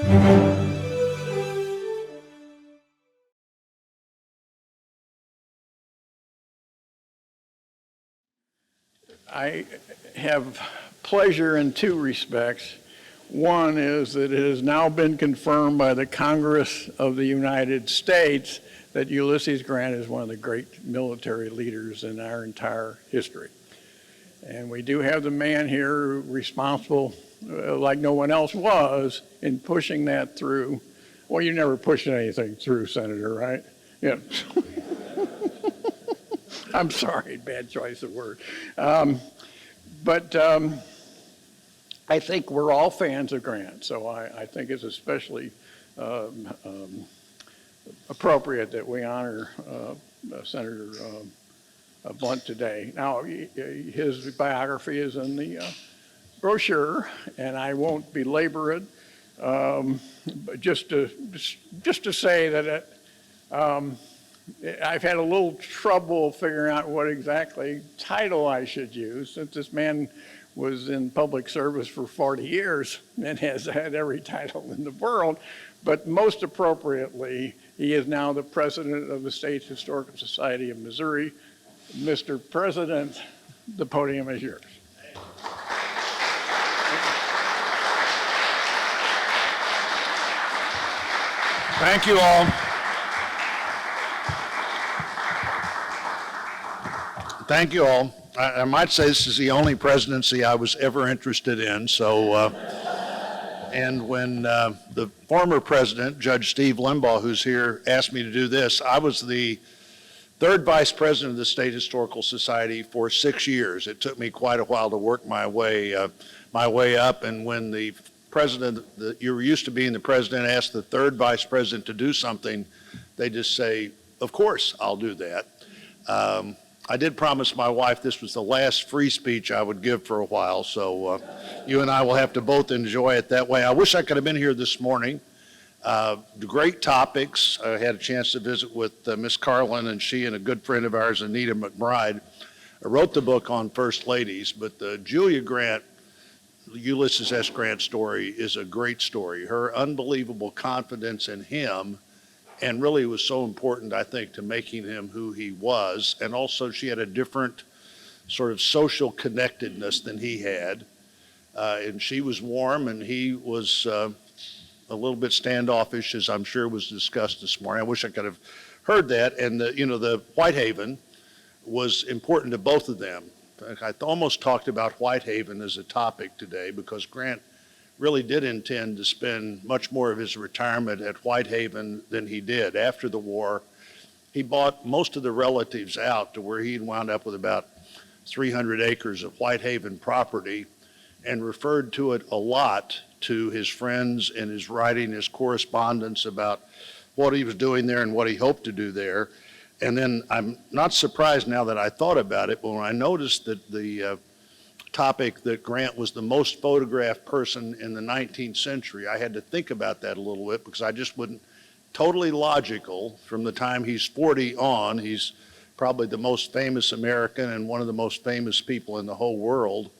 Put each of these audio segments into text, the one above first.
I have pleasure in two respects. One is that it has now been confirmed by the Congress of the United States that Ulysses Grant is one of the great military leaders in our entire history. And we do have the man here responsible, like no one else was, in pushing that through. Well, you never pushed anything through, Senator, right? Yeah. I'm sorry, bad choice of word. But I think we're all fans of Grant, so I think it's especially appropriate that we honor Senator Blunt today. Now, his biography is in the brochure, and I won't belabor it, but just to say that I've had a little trouble figuring out what exactly title I should use, since this man was in public service for 40 years and has had every title in the world. But most appropriately, he is now the president of the State Historical Society of Missouri. Mr. President, the podium is yours. Thank you all. Thank you all. I might say this is the only presidency I was ever interested in. So, and when the former president, Judge Steve Limbaugh, who's here, asked me to do this, I was the third vice president of the State Historical Society for 6 years. It took me quite a while to work my way up. And when the president, you were used to being the president, asked the third vice president to do something, they just say, "Of course, I'll do that." I did promise my wife this was the last free speech I would give for a while, so you and I will have to both enjoy it that way. I wish I could have been here this morning. Great topics. I had a chance to visit with Miss Carlin, and she and a good friend of ours, Anita McBride, wrote the book on First Ladies, but the Julia Grant, Ulysses S. Grant story is a great story. Her unbelievable confidence in him, and really was so important, I think, to making him who he was. And also she had a different sort of social connectedness than he had. And she was warm, and he was a little bit standoffish, as I'm sure was discussed this morning. I wish I could have heard that. And the Whitehaven was important to both of them. I almost talked about Whitehaven as a topic today, because Grant really did intend to spend much more of his retirement at Whitehaven than he did. After the war, he bought most of the relatives out to where he'd wound up with about 300 acres of Whitehaven property, and referred to it a lot to his friends in his writing, his correspondence about what he was doing there and what he hoped to do there. And then I'm not surprised now that I thought about it, but when I noticed that the topic that Grant was the most photographed person in the 19th century, I had to think about that a little bit, because I just wouldn't, totally logical, from the time he's 40 on, he's probably the most famous American and one of the most famous people in the whole world,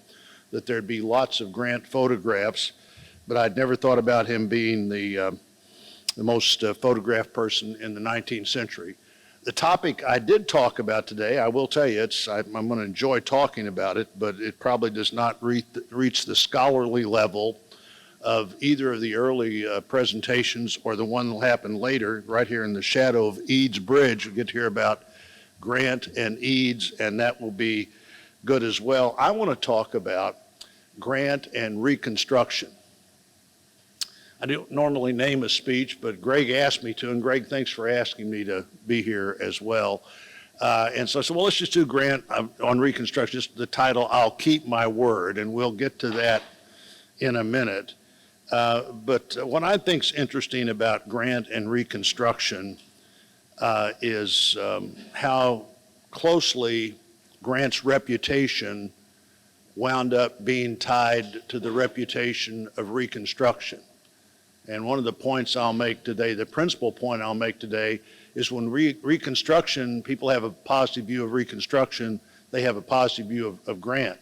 that there'd be lots of Grant photographs, but I'd never thought about him being the most photographed person in the 19th century. The topic I did talk about today, I will tell you, I'm going to enjoy talking about it, but it probably does not reach the scholarly level of either of the early presentations or the one that will happen later, right here in the shadow of Eads Bridge. We'll get to hear about Grant and Eads, and that will be good as well. I want to talk about Grant and Reconstruction. I don't normally name a speech, but Greg asked me to, and Greg, thanks for asking me to be here as well. And so I said, well, let's just do Grant on Reconstruction, just the title, "I'll Keep My Word," and we'll get to that in a minute. But what I think is interesting about Grant and Reconstruction is how closely Grant's reputation wound up being tied to the reputation of Reconstruction. And one of the points I'll make today, the principal point I'll make today, is when Reconstruction, people have a positive view of Reconstruction, they have a positive view of Grant.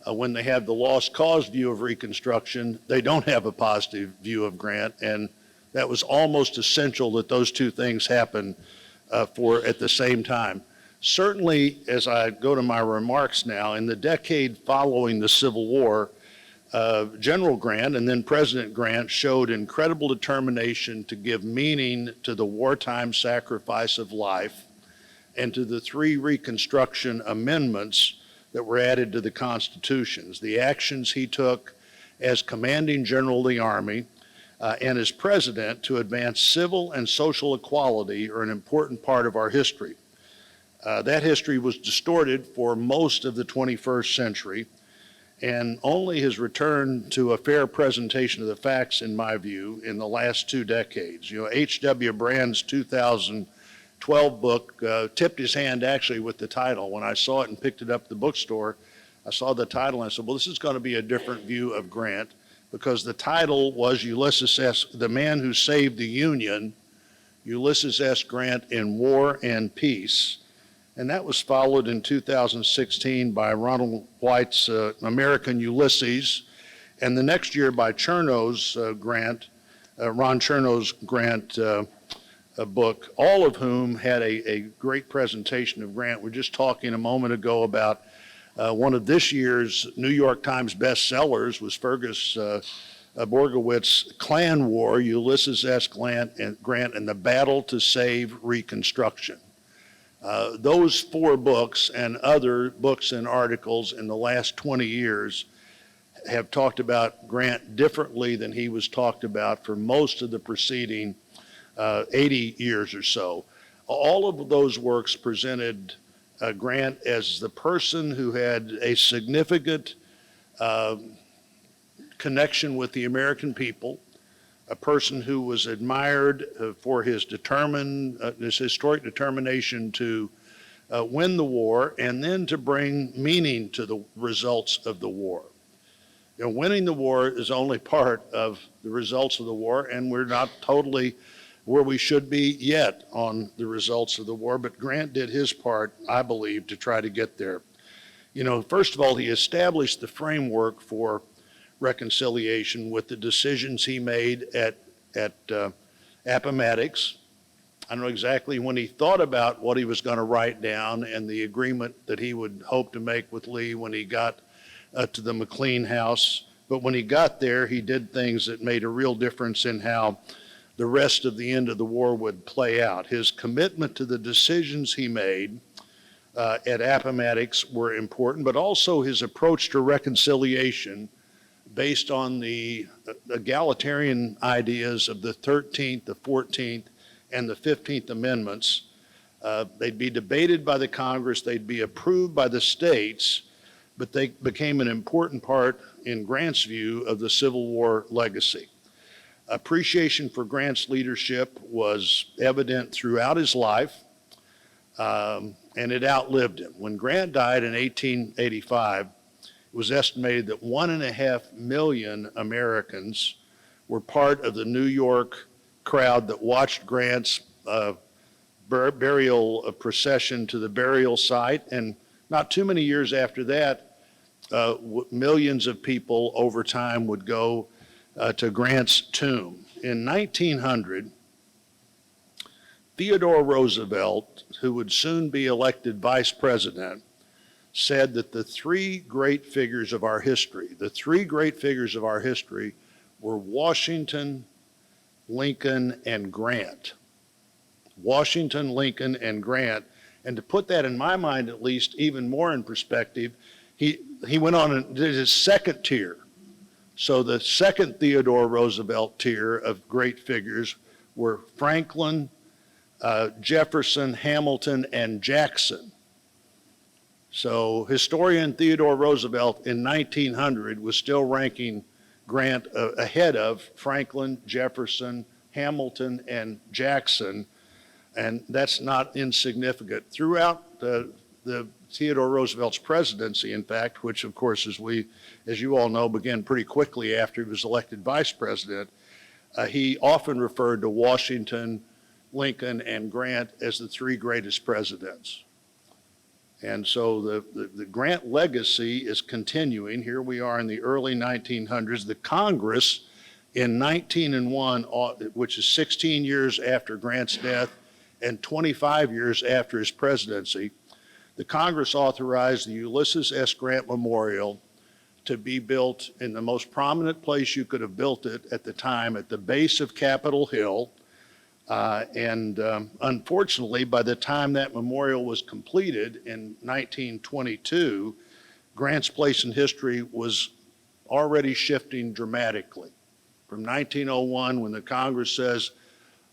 When they have the lost cause view of Reconstruction, they don't have a positive view of Grant, and that was almost essential that those two things happen for at the same time. Certainly, as I go to my remarks now, in the decade following the Civil War, General Grant and then President Grant showed incredible determination to give meaning to the wartime sacrifice of life and to the 3 Reconstruction amendments that were added to the constitutions. The actions he took as commanding general of the Army and as president to advance civil and social equality are an important part of our history. That history was distorted for most of the 21st century, and only has returned to a fair presentation of the facts, in my view, in the last 2 decades. You know, H.W. Brand's 2012 book tipped his hand actually with the title. When I saw it and picked it up at the bookstore, I saw the title and I said, well, this is going to be a different view of Grant, because the title was Ulysses S., the man who saved the Union, Ulysses S. Grant in War and Peace. And that was followed in 2016 by Ronald White's American Ulysses, and the next year by Cherno's Grant, Ron Cherno's Grant book, all of whom had a great presentation of Grant. We're just talking a moment ago about one of this year's New York Times bestsellers was Fergus Borgewitz's Klan War, Ulysses S. Grant and the Battle to Save Reconstruction. Those 4 books and other books and articles in the last 20 years have talked about Grant differently than he was talked about for most of the preceding 80 years or so. All of those works presented Grant as the person who had a significant connection with the American people, a person who was admired for his historic determination to win the war and then to bring meaning to the results of the war. You know, winning the war is only part of the results of the war, and we're not totally where we should be yet on the results of the war, but Grant did his part, I believe, to try to get there. You know, first of all, he established the framework for reconciliation with the decisions he made at Appomattox. I don't know exactly when he thought about what he was going to write down and the agreement that he would hope to make with Lee when he got to the McLean house. But when he got there, he did things that made a real difference in how the rest of the end of the war would play out. His commitment to the decisions he made at Appomattox were important, but also his approach to reconciliation based on the egalitarian ideas of the 13th, the 14th, and the 15th Amendments. They'd be debated by the Congress, they'd be approved by the states, but they became an important part, in Grant's view, of the Civil War legacy. Appreciation for Grant's leadership was evident throughout his life, and it outlived him. When Grant died in 1885, it was estimated that 1.5 million Americans were part of the New York crowd that watched Grant's burial procession to the burial site. And not too many years after that, millions of people over time would go to Grant's tomb. In 1900, Theodore Roosevelt, who would soon be elected vice president, said that the 3 great figures of our history were Washington, Lincoln, and Grant. Washington, Lincoln, and Grant. And to put that, in my mind at least, even more in perspective, he went on and did his second tier. So the second Theodore Roosevelt tier of great figures were Franklin, Jefferson, Hamilton, and Jackson. So historian Theodore Roosevelt in 1900 was still ranking Grant ahead of Franklin, Jefferson, Hamilton, and Jackson, and that's not insignificant. Throughout the Theodore Roosevelt's presidency, in fact, which of course, as you all know, began pretty quickly after he was elected vice president, he often referred to Washington, Lincoln, and Grant as the 3 greatest presidents. And so the Grant legacy is continuing. Here we are in the early 1900s. The Congress in 1901, which is 16 years after Grant's death and 25 years after his presidency, the Congress authorized the Ulysses S. Grant Memorial to be built in the most prominent place you could have built it at the time, at the base of Capitol Hill. Unfortunately, by the time that memorial was completed in 1922, Grant's place in history was already shifting dramatically. From 1901, when the Congress says,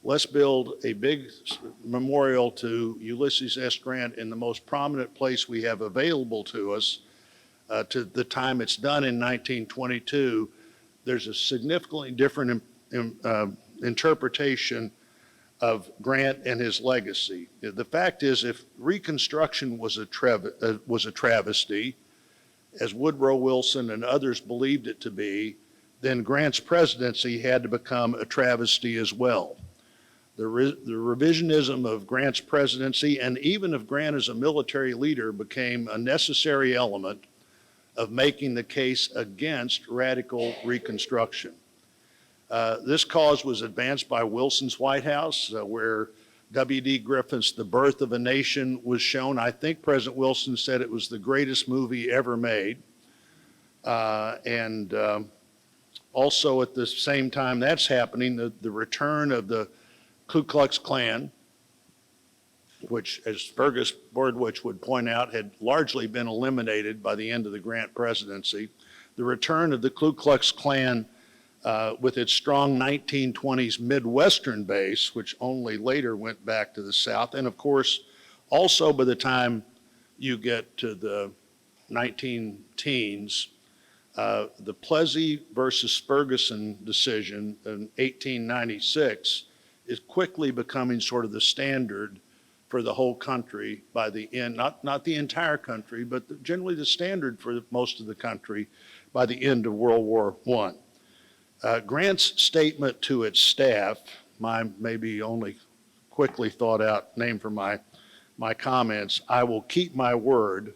let's build a big memorial to Ulysses S. Grant in the most prominent place we have available to us, to the time it's done in 1922, there's a significantly different interpretation of Grant and his legacy. The fact is, if Reconstruction was a travesty, as Woodrow Wilson and others believed it to be, then Grant's presidency had to become a travesty as well. The revisionism of Grant's presidency, and even of Grant as a military leader, became a necessary element of making the case against radical Reconstruction. This cause was advanced by Wilson's White House, where W.D. Griffin's The Birth of a Nation was shown. I think President Wilson said it was the greatest movie ever made. Also at the same time that's happening, the return of the Ku Klux Klan, which, as Fergus Bordwich would point out, had largely been eliminated by the end of the Grant presidency. The return of the Ku Klux Klan with its strong 1920s Midwestern base, which only later went back to the South. And of course, also by the time you get to the 19-teens, the Plessy versus Ferguson decision in 1896 is quickly becoming sort of the standard for the whole country by the end, not the entire country, but generally the standard for most of the country by the end of World War I. Grant's statement to its staff, my maybe only quickly thought out name for my comments, "I will keep my word,"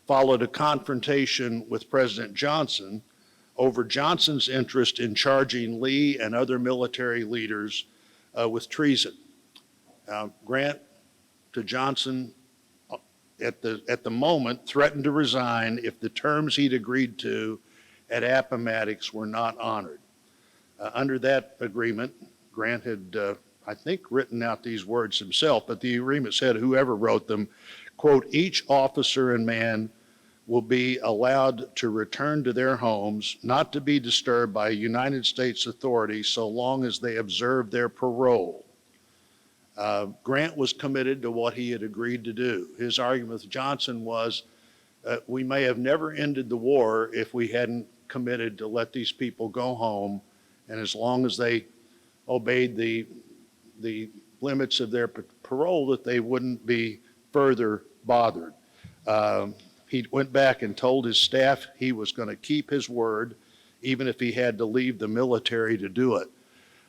followed a confrontation with President Johnson over Johnson's interest in charging Lee and other military leaders with treason. Grant to Johnson at the moment threatened to resign if the terms he'd agreed to at Appomattox were not honored. Under that agreement, Grant had, I think, written out these words himself, but the agreement said whoever wrote them, quote, "Each officer and man will be allowed to return to their homes, not to be disturbed by United States authorities so long as they observe their parole." Grant was committed to what he had agreed to do. His argument with Johnson was, we may have never ended the war if we hadn't committed to let these people go home, and as long as they obeyed the limits of their parole, that they wouldn't be further bothered. He went back and told his staff he was going to keep his word, even if he had to leave the military to do it.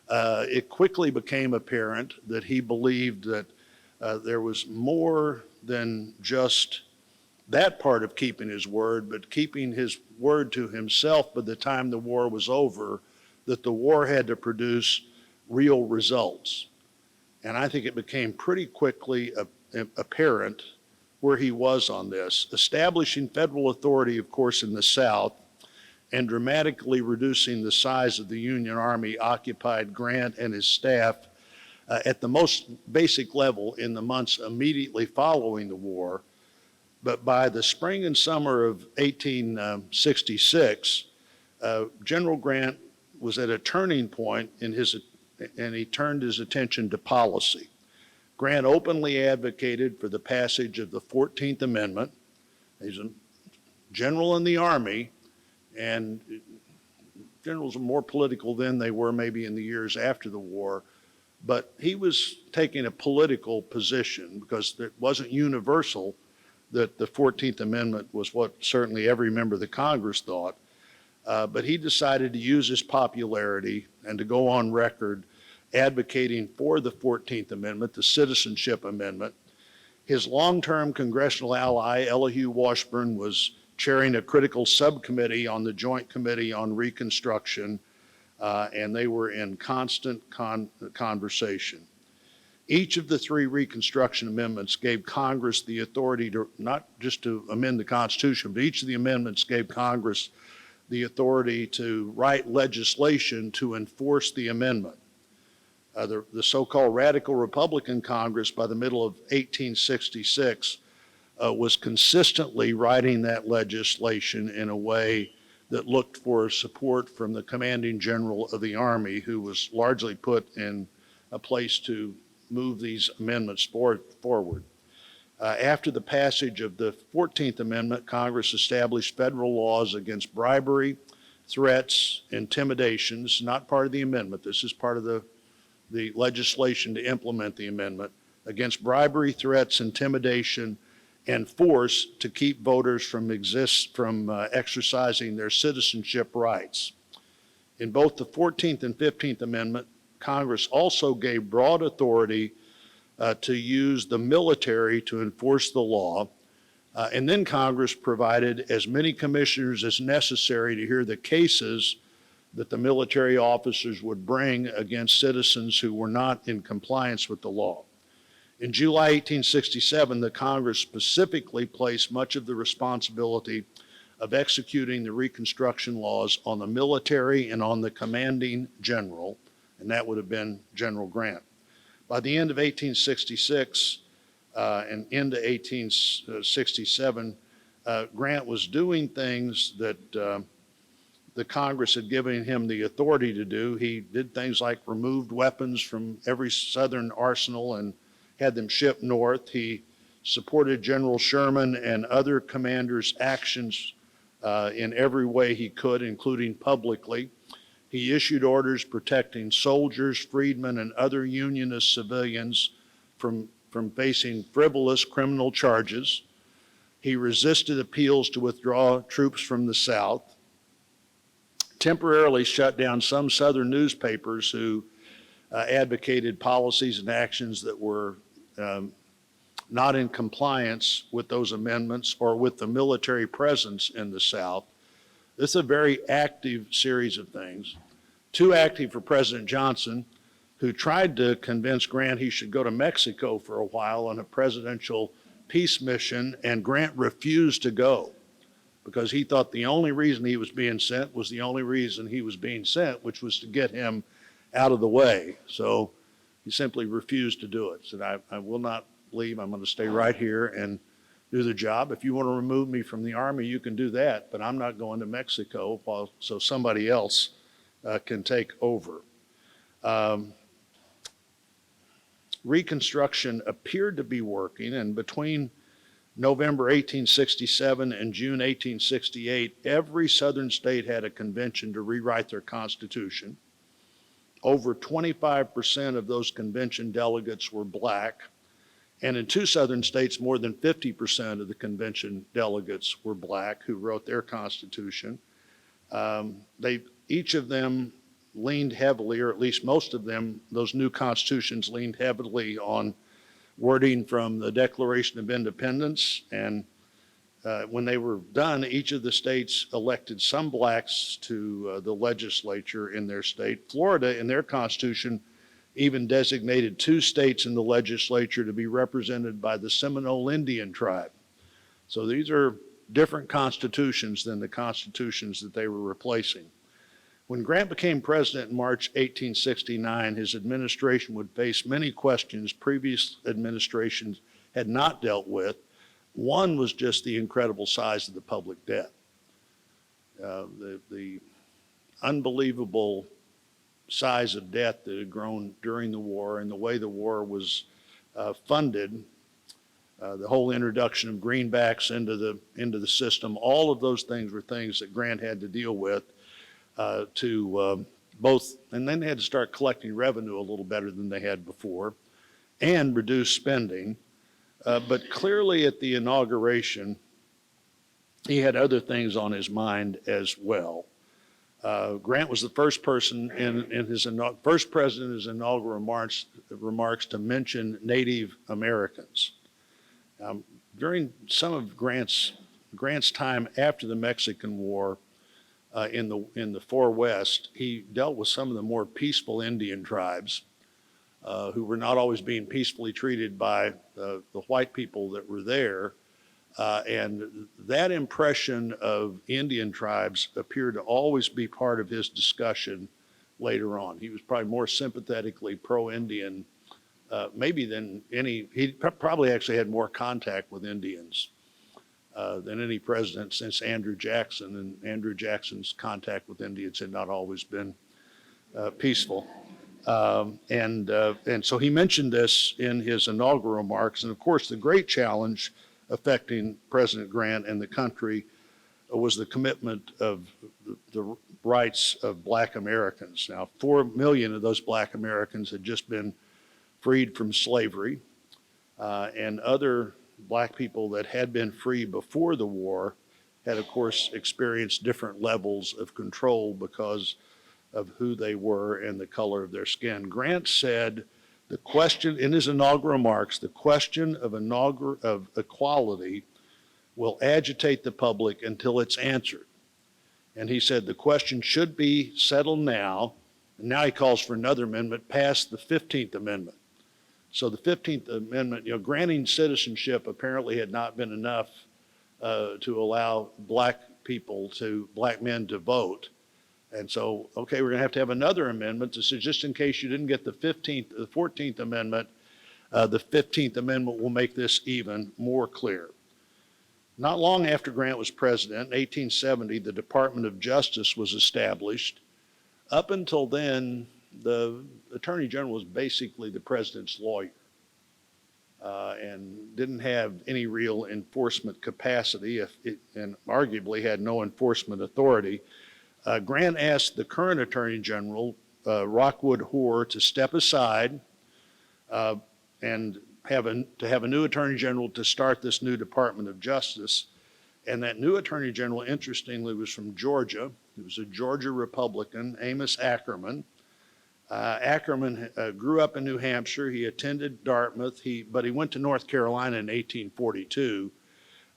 It quickly became apparent that he believed that there was more than just that part of keeping his word, but keeping his word to himself by the time the war was over, that the war had to produce real results. And I think it became pretty quickly apparent where he was on this. Establishing federal authority, of course, in the South, and dramatically reducing the size of the Union Army occupied Grant and his staff at the most basic level in the months immediately following the war. But by the spring and summer of 1866, General Grant was at a turning point and he turned his attention to policy. Grant openly advocated for the passage of the 14th Amendment. He's a general in the Army, and generals are more political than they were maybe in the years after the war, but he was taking a political position because it wasn't universal that the 14th Amendment was what certainly every member of the Congress thought. But he decided to use his popularity and to go on record advocating for the 14th Amendment, the Citizenship Amendment. His long-term congressional ally, Elihu Washburn, was chairing a critical subcommittee on the Joint Committee on Reconstruction, and they were in constant conversation. Each of the three Reconstruction amendments gave Congress the authority to, not just to amend the Constitution, but each of the amendments gave Congress the authority to write legislation to enforce the amendment. The so-called Radical Republican Congress, by the middle of 1866, was consistently writing that legislation in a way that looked for support from the commanding general of the Army, who was largely put in a place to move these amendments forward. After the passage of the 14th Amendment, Congress established federal laws against bribery, threats, intimidations, not part of the amendment. This is part of the legislation to implement the amendment, against bribery, threats, intimidation, and force to keep voters from exercising their citizenship rights. In both the 14th and 15th Amendment, Congress also gave broad authority to use the military to enforce the law, and then Congress provided as many commissioners as necessary to hear the cases that the military officers would bring against citizens who were not in compliance with the law. In July 1867, the Congress specifically placed much of the responsibility of executing the Reconstruction laws on the military and on the commanding general, and that would have been General Grant. By the end of 1866 and into 1867, Grant was doing things that the Congress had given him the authority to do. He did things like removed weapons from every Southern arsenal and had them shipped north. He supported General Sherman and other commanders' actions in every way he could, including publicly. He issued orders protecting soldiers, freedmen, and other Unionist civilians from facing frivolous criminal charges. He resisted appeals to withdraw troops from the South, temporarily shut down some Southern newspapers who advocated policies and actions that were not in compliance with those amendments or with the military presence in the South. This is a very active series of things. Too active for President Johnson, who tried to convince Grant he should go to Mexico for a while on a presidential peace mission, and Grant refused to go because he thought the only reason he was being sent was the only reason he was being sent, which was to get him out of the way. So he simply refused to do it. Said, I will not leave. I'm going to stay right here and do the job. If you want to remove me from the Army, you can do that, but I'm not going to Mexico so somebody else can take over. Reconstruction appeared to be working, and between November 1867 and June 1868, every Southern state had a convention to rewrite their Constitution. Over 25% of those convention delegates were black, and in two Southern states, more than 50% of the convention delegates were black who wrote their Constitution. Each of them leaned heavily, or at least most of them, those new constitutions leaned heavily on wording from the Declaration of Independence. And when they were done, each of the states elected some blacks to the legislature in their state. Florida, in their constitution, even designated two states in the legislature to be represented by the Seminole Indian tribe. So these are different constitutions than the constitutions that they were replacing. When Grant became president in March 1869, his administration would face many questions previous administrations had not dealt with. One was just the incredible size of the public debt. The unbelievable size of debt that had grown during the war and the way the war was funded, the whole introduction of greenbacks into the system, all of those things were things that Grant had to deal with to both, and then they had to start collecting revenue a little better than they had before and reduce spending. But clearly at the inauguration, he had other things on his mind as well. Grant was the first person first president in his inaugural remarks to mention Native Americans. During some of Grant's time after the Mexican War, in the Far West, he dealt with some of the more peaceful Indian tribes who were not always being peacefully treated by the white people that were there. And that impression of Indian tribes appeared to always be part of his discussion later on. He was probably more sympathetically pro-Indian, maybe than any, he probably actually had more contact with Indians than any president since Andrew Jackson, and Andrew Jackson's contact with Indians had not always been peaceful. And so he mentioned this in his inaugural remarks. And of course, the great challenge affecting President Grant and the country was the commitment of the rights of Black Americans. Now, 4 million of those Black Americans had just been freed from slavery, and other Black people that had been free before the war had, of course, experienced different levels of control because of who they were and the color of their skin. Grant said the question, in his inaugural remarks, the question of equality will agitate the public until it's answered. And he said the question should be settled now, and now he calls for another amendment past the 15th Amendment. So the 15th Amendment, granting citizenship apparently had not been enough to allow black men to vote. And so, okay, we're going to have another amendment to say, just in case you didn't get the 14th Amendment, the 15th Amendment will make this even more clear. Not long after Grant was president, in 1870, the Department of Justice was established. Up until then, the Attorney General was basically the president's lawyer and didn't have any real enforcement capacity and arguably had no enforcement authority. Grant asked the current Attorney General, Rockwood Hoare, to step aside and have a new Attorney General to start this new Department of Justice. And that new Attorney General, interestingly, was from Georgia. He was a Georgia Republican, Amos Ackerman. Ackerman grew up in New Hampshire. He attended Dartmouth, but he went to North Carolina in 1842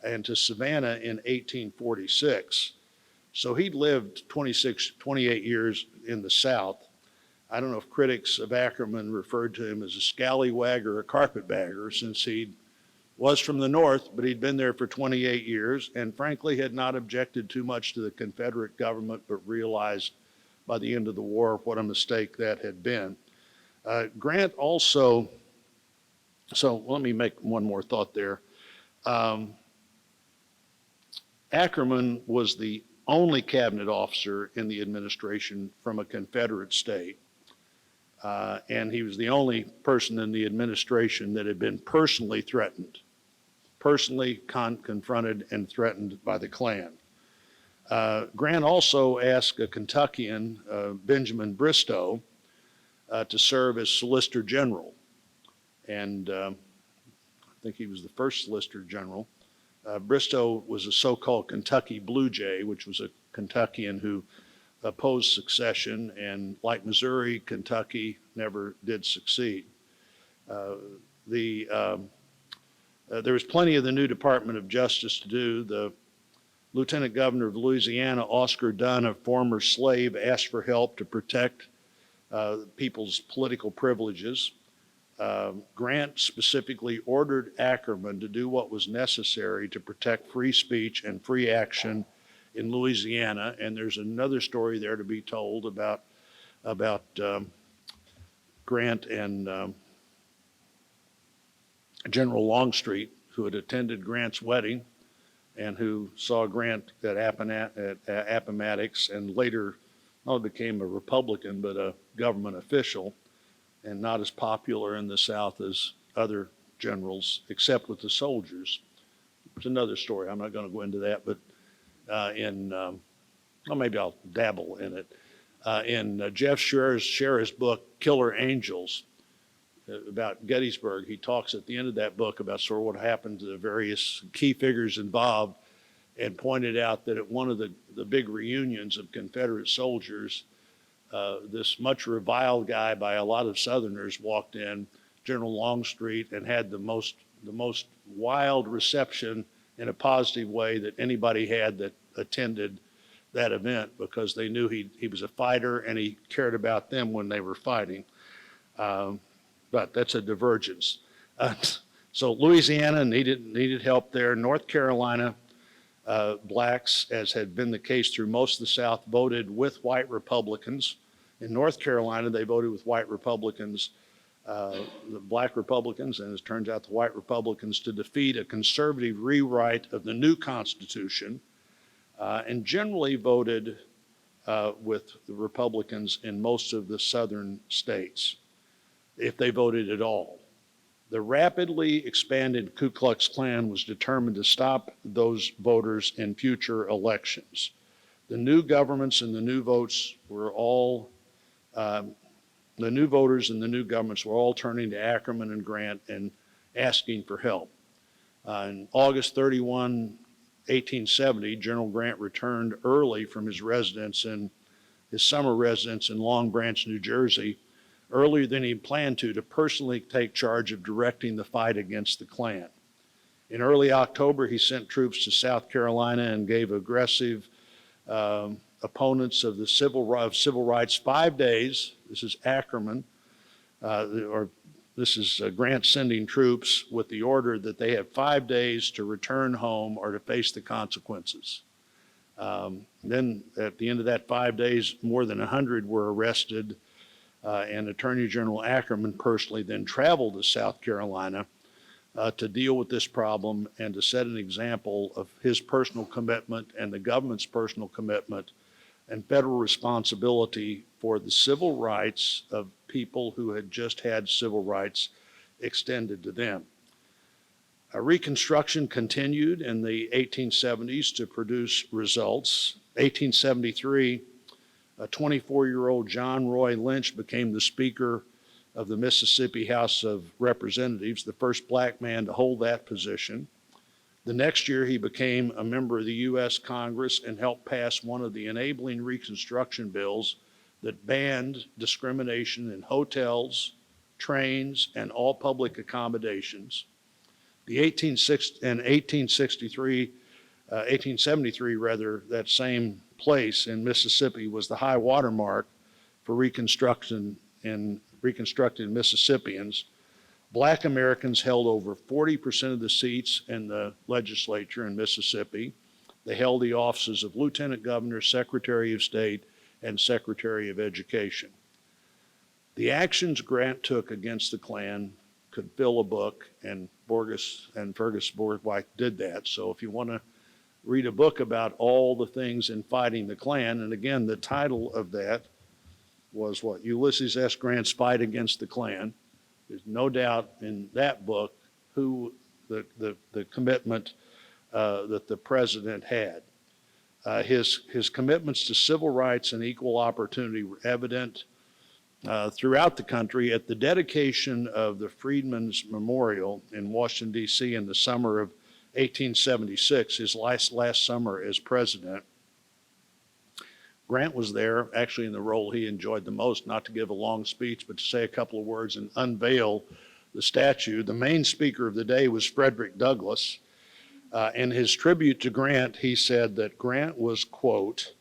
and to Savannah in 1846. So he'd lived 28 years in the South. I don't know if critics of Ackerman referred to him as a scallywag or a carpetbagger, since he was from the North, but he'd been there for 28 years and frankly had not objected too much to the Confederate government, but realized by the end of the war what a mistake that had been. Grant also, so let me make one more thought there. Ackerman was the only cabinet officer in the administration from a Confederate state. And he was the only person in the administration that had been personally threatened, confronted and threatened by the Klan. Grant also asked a Kentuckian, Benjamin Bristow, to serve as Solicitor General. And I think he was the first Solicitor General. Bristow was a so-called Kentucky Blue Jay, which was a Kentuckian who opposed secession, and like Missouri, Kentucky never did succeed. There was plenty of the new Department of Justice to do. The Lieutenant Governor of Louisiana, Oscar Dunn, a former slave, asked for help to protect people's political privileges. Grant specifically ordered Ackerman to do what was necessary to protect free speech and free action in Louisiana. And there's another story there to be told about Grant and General Longstreet, who had attended Grant's wedding and who saw Grant at Appomattox and later not became a Republican, but a government official, and not as popular in the South as other generals, except with the soldiers. It's another story. I'm not going to go into that, but well, maybe I'll dabble in it. In Jeff Sherr's book, Killer Angels, about Gettysburg, he talks at the end of that book about sort of what happened to the various key figures involved, and pointed out that at one of the big reunions of Confederate soldiers, this much reviled guy by a lot of Southerners walked in, General Longstreet, and had the most wild reception in a positive way that anybody had that attended that event, because they knew he was a fighter and he cared about them when they were fighting. But that's a divergence. So Louisiana needed help there. North Carolina, blacks, as had been the case through most of the South, voted with white Republicans. In North Carolina, they voted with white Republicans, the black Republicans, and as it turns out, the white Republicans, to defeat a conservative rewrite of the new Constitution, and generally voted with the Republicans in most of the southern states, if they voted at all. The rapidly expanded Ku Klux Klan was determined to stop those voters in future elections. The new governments and the new votes were all, the new voters and the new governments were all turning to Ackerman and Grant and asking for help. On August 31, 1870, General Grant returned early from his summer residence in Long Branch, New Jersey, earlier than he planned to personally take charge of directing the fight against the Klan. In early October, he sent troops to South Carolina and gave aggressive opponents of the civil rights 5 days. This is Ackerman, this is Grant sending troops with the order that they have 5 days to return home or to face the consequences. Then at the end of that 5 days, more than 100 were arrested, and Attorney General Ackerman personally then traveled to South Carolina to deal with this problem and to set an example of his personal commitment and the government's personal commitment and federal responsibility for the civil rights of people who had just had civil rights extended to them. Reconstruction continued in the 1870s to produce results. 1873, a 24-year-old John Roy Lynch became the Speaker of the Mississippi House of Representatives, the first black man to hold that position. The next year, he became a member of the U.S. Congress and helped pass one of the enabling Reconstruction bills that banned discrimination in hotels, trains, and all public accommodations. The 1873, that same place in Mississippi was the high water mark for reconstructed Mississippians. Black Americans held over 40% of the seats in the legislature in Mississippi. They held the offices of Lieutenant Governor, Secretary of State, and Secretary of Education. The actions Grant took against the Klan could fill a book, and Fergus Borgwijk did that. So if you want to read a book about all the things in fighting the Klan, and again, the title of that was what? Ulysses S. Grant's Fight Against the Klan. There's no doubt in that book who the commitment that the president had. His commitments to civil rights and equal opportunity were evident throughout the country. At the dedication of the Freedmen's Memorial in Washington, D.C. in the summer of 1876, his last summer as president, Grant was there, actually in the role he enjoyed the most, not to give a long speech, but to say a couple of words and unveil the statue. The main speaker of the day was Frederick Douglass. In his tribute to Grant, he said that Grant was, quote,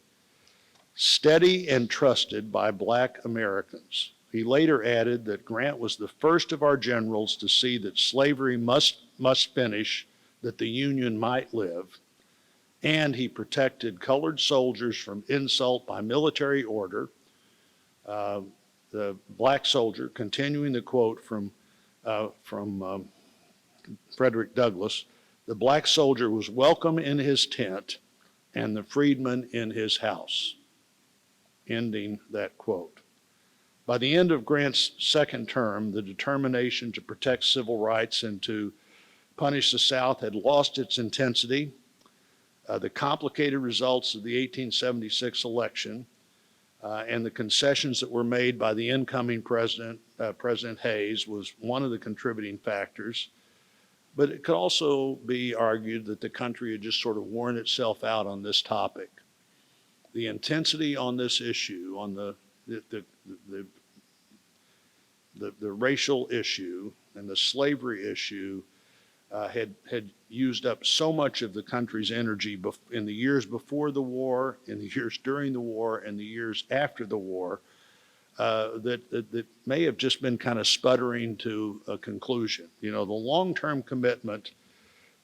steady and trusted by black Americans. He later added that Grant was the first of our generals to see that slavery must finish, that the Union might live. And he protected colored soldiers from insult by military order. The black soldier, continuing the quote from Frederick Douglass, the black soldier was welcome in his tent and the freedman in his house. Ending that quote. By the end of Grant's second term, the determination to protect civil rights and to punish the South had lost its intensity. The complicated results of the 1876 election and the concessions that were made by the incoming president, President Hayes, was one of the contributing factors. But it could also be argued that the country had just sort of worn itself out on this topic. The intensity on this issue, on the racial issue and the slavery issue, had used up so much of the country's energy in the years before the war, in the years during the war, and the years after the war, that may have just been kind of sputtering to a conclusion. You know, the long-term commitment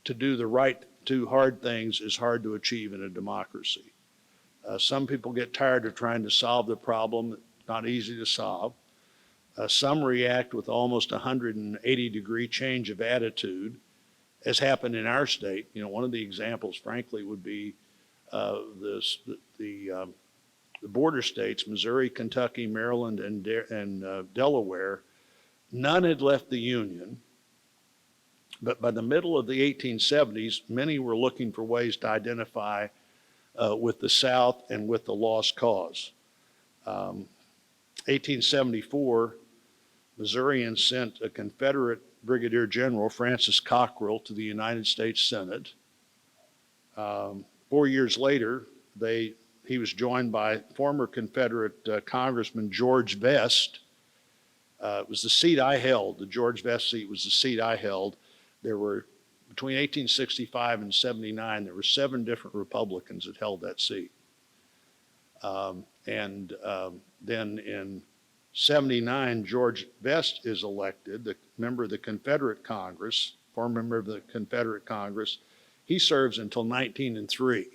to do the right, to hard things is hard to achieve in a democracy. Some people get tired of trying to solve the problem, not easy to solve. Some react with almost 180-degree change of attitude, as happened in our state. You know, one of the examples, frankly, would be the border states, Missouri, Kentucky, Maryland, and Delaware. None had left the Union, but by the middle of the 1870s, many were looking for ways to identify with the South and with the lost cause. 1874, Missourians sent a Confederate Brigadier General, Francis Cockrell, to the United States Senate. 4 years later, he was joined by former Confederate Congressman George Vest. It was the seat I held. The George Vest seat was the seat I held. There were, between 1865 and 79, there were 7 different Republicans that held that seat. Then in 79, George Vest is elected, the member of the Confederate Congress, former member of the Confederate Congress. He serves until 1903.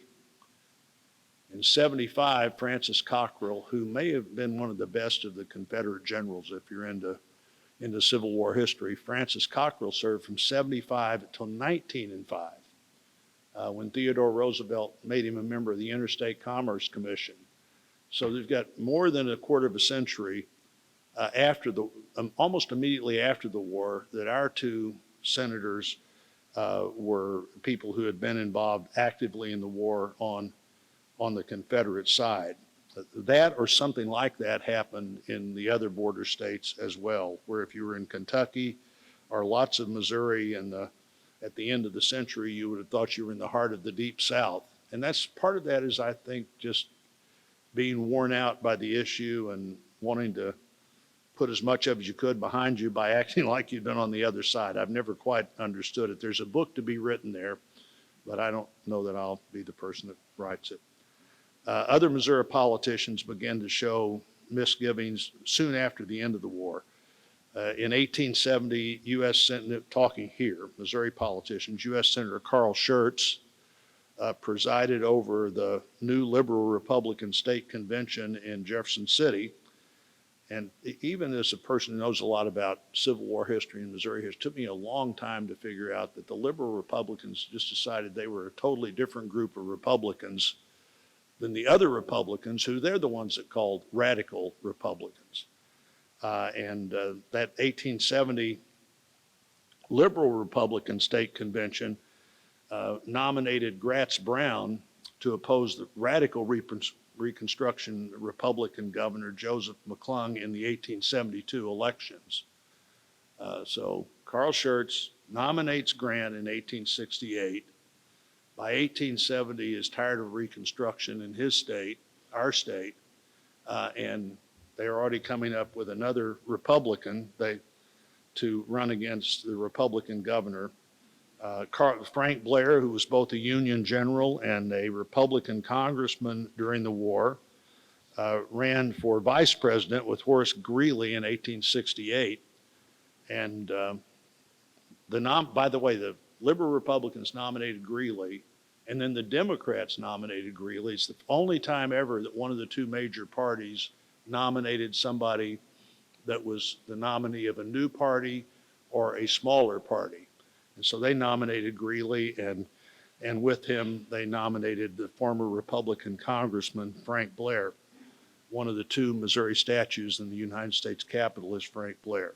In 75, Francis Cockrell, who may have been one of the best of the Confederate generals if you're into Civil War history, Francis Cockrell served from 75 until 1905, when Theodore Roosevelt made him a member of the Interstate Commerce Commission. So they've got more than a quarter of a century almost immediately after the war, that our 2 senators were people who had been involved actively in the war on the Confederate side. That or something like that happened in the other border states as well, where if you were in Kentucky or lots of Missouri at the end of the century, you would have thought you were in the heart of the Deep South. And that's part of that is, I think, just being worn out by the issue and wanting to put as much of as you could behind you by acting like you've been on the other side. I've never quite understood it. There's a book to be written there, but I don't know that I'll be the person that writes it. Other Missouri politicians began to show misgivings soon after the end of the war. In 1870, U.S. Senator, talking here, Missouri politicians, U.S. Senator Carl Schurz presided over the new liberal Republican state convention in Jefferson City. And even as a person who knows a lot about Civil War history and Missouri history, it took me a long time to figure out that the liberal Republicans just decided they were a totally different group of Republicans than the other Republicans, who they're the ones that called radical Republicans. That 1870 liberal Republican state convention nominated Gratz Brown to oppose the radical Reconstruction Republican Governor Joseph McClung in the 1872 elections. So Carl Schurz nominates Grant in 1868. By 1870, is tired of Reconstruction in his state, our state, and they're already coming up with another Republican to run against the Republican governor. Frank Blair, who was both a Union general and a Republican congressman during the war, ran for vice president with Horace Greeley in 1868. And by the way, the liberal Republicans nominated Greeley, and then the Democrats nominated Greeley. It's the only time ever that one of the 2 major parties nominated somebody that was the nominee of a new party or a smaller party. And so they nominated Greeley, and with him, they nominated the former Republican Congressman Frank Blair. One of the 2 Missouri statues in the United States Capitol is Frank Blair.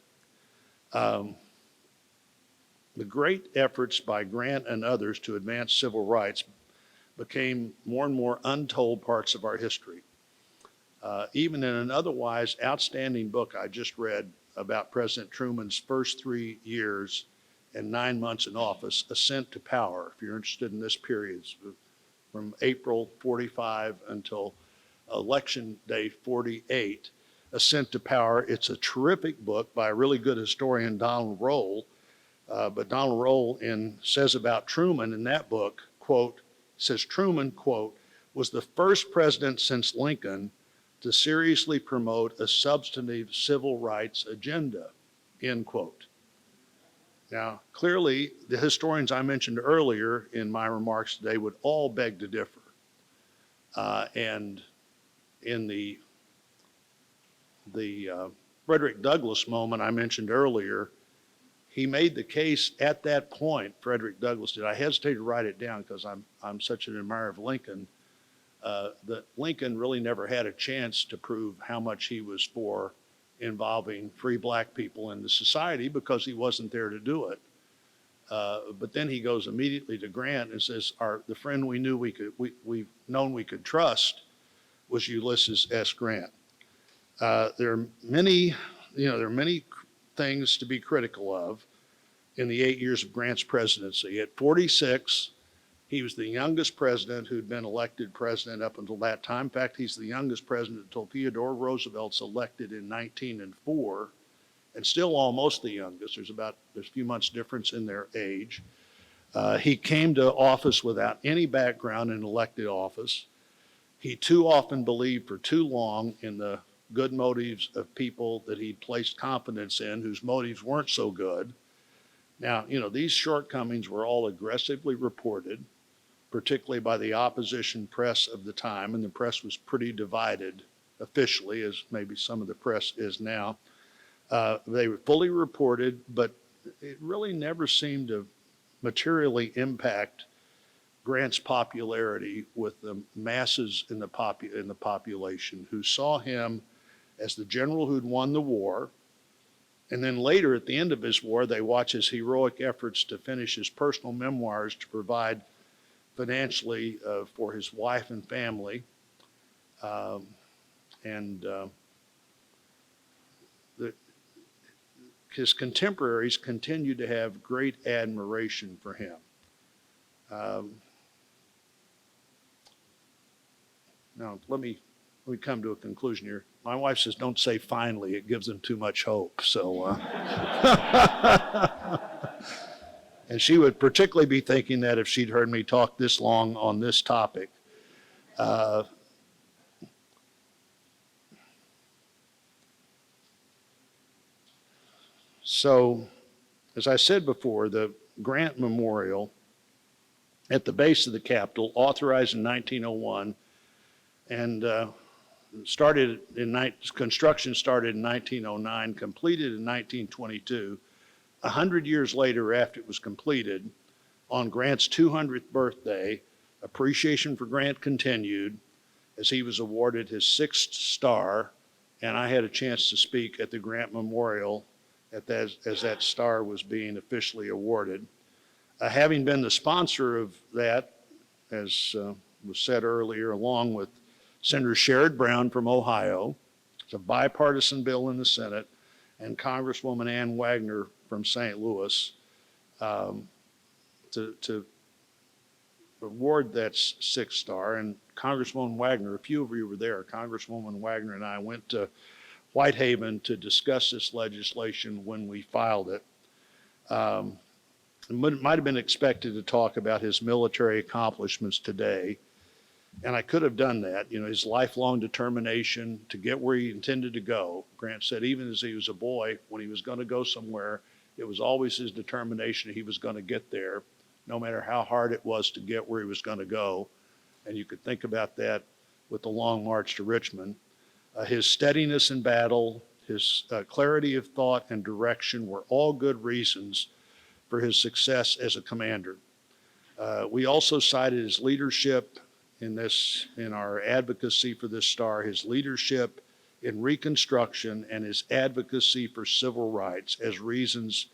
The great efforts by Grant and others to advance civil rights became more and more untold parts of our history. Even in an otherwise outstanding book I just read about President Truman's first 3 years and 9 months in office, Ascent to Power, if you're interested in this period, from April 45 until Election Day 48, Ascent to Power. It's a terrific book by a really good historian, Donald Roll. But Donald Roll says about Truman in that book, quote, says Truman, quote, was the first president since Lincoln to seriously promote a substantive civil rights agenda, end quote. Now, clearly, the historians I mentioned earlier in my remarks today would all beg to differ. And in the Frederick Douglass moment I mentioned earlier, he made the case at that point, Frederick Douglass did. I hesitate to write it down because I'm such an admirer of Lincoln, that Lincoln really never had a chance to prove how much he was for involving free black people in the society because he wasn't there to do it. But then he goes immediately to Grant and says, the friend we knew we've known we could trust was Ulysses S. Grant. There are many things to be critical of in the 8 years of Grant's presidency. At 46, he was the youngest president who'd been elected president up until that time. In fact, he's the youngest president until Theodore Roosevelt's elected in 1904, and still almost the youngest. There's a few months difference in their age. He came to office without any background in elected office. He too often believed for too long in the good motives of people that he'd placed confidence in, whose motives weren't so good. Now, these shortcomings were all aggressively reported, particularly by the opposition press of the time, and the press was pretty divided officially, as maybe some of the press is now. They were fully reported, but it really never seemed to materially impact Grant's popularity with the masses in the population who saw him as the general who'd won the war. And then later, at the end of his war, they watch his heroic efforts to finish his personal memoirs to provide financially for his wife and family. His contemporaries continued to have great admiration for him. Now, let me come to a conclusion here. My wife says, don't say finally, it gives them too much hope. So, and she would particularly be thinking that if she'd heard me talk this long on this topic. So, as I said before, the Grant Memorial at the base of the Capitol, authorized in 1901, and construction started in 1909, completed in 1922. 100 years later, after it was completed, on Grant's 200th birthday, appreciation for Grant continued as he was awarded his 6th star, and I had a chance to speak at the Grant Memorial as that star was being officially awarded. Having been the sponsor of that, as was said earlier, along with Senator Sherrod Brown from Ohio, it's a bipartisan bill in the Senate, and Congresswoman Ann Wagner from St. Louis, to award that 6th star. And Congresswoman Wagner, a few of you were there, Congresswoman Wagner and I went to Whitehaven to discuss this legislation when we filed it. It might have been expected to talk about his military accomplishments today, and I could have done that. His lifelong determination to get where he intended to go. Grant said even as he was a boy, when he was going to go somewhere, it was always his determination he was going to get there, no matter how hard it was to get where he was going to go. And you could think about that with the long march to Richmond. His steadiness in battle, his clarity of thought and direction were all good reasons for his success as a commander. We also cited his leadership in our advocacy for this star, his leadership in Reconstruction and his advocacy for civil rights as reasons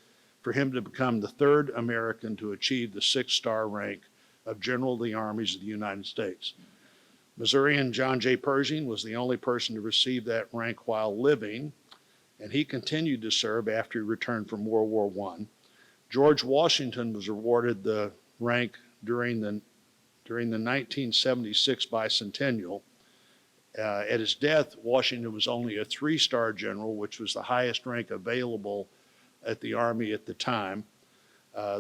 for him to become the 3rd American to achieve the 6th star rank of General of the Armies of the United States. Missourian John J. Pershing was the only person to receive that rank while living, and he continued to serve after he returned from World War I. George Washington was awarded the rank during the 1976 bicentennial. At his death, Washington was only a 3-star general, which was the highest rank available at the Army at the time.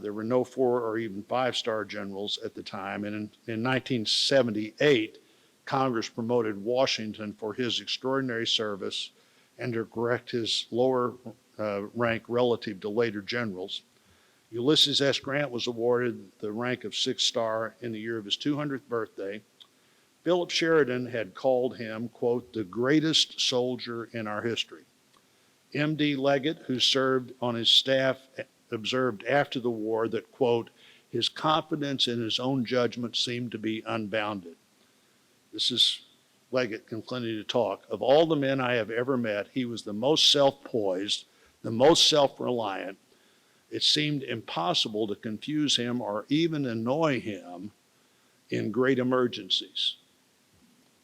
There were no 4 or even 5-star generals at the time. And in 1978, Congress promoted Washington for his extraordinary service and to correct his lower rank relative to later generals. Ulysses S. Grant was awarded the rank of 6-star in the year of his 200th birthday. Philip Sheridan had called him, quote, the greatest soldier in our history. M.D. Leggett, who served on his staff, observed after the war that, quote, his confidence in his own judgment seemed to be unbounded. This is Leggett continuing to talk. Of all the men I have ever met, he was the most self-poised, the most self-reliant. It seemed impossible to confuse him or even annoy him in great emergencies.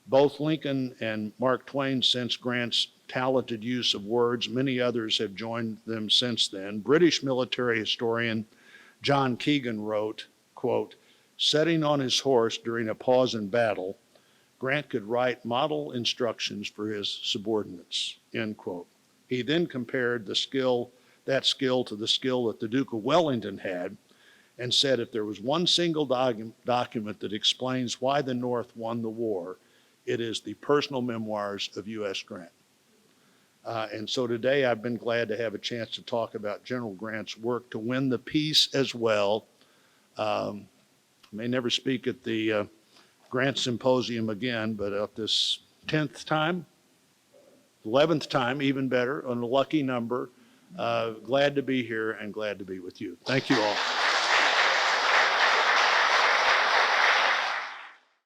Both Lincoln and Mark Twain sensed Grant's talented use of words. Many others have joined them since then. British military historian John Keegan wrote, quote, setting on his horse during a pause in battle, Grant could write model instructions for his subordinates, end quote. He then compared that skill to the skill that the Duke of Wellington had and said if there was one single document that explains why the North won the war, it is the personal memoirs of U.S. Grant. And so today I've been glad to have a chance to talk about General Grant's work to win the peace as well. I may never speak at the Grant Symposium again, but at this 10th time, 11th time, even better, on a lucky number. Glad to be here and glad to be with you. Thank you all.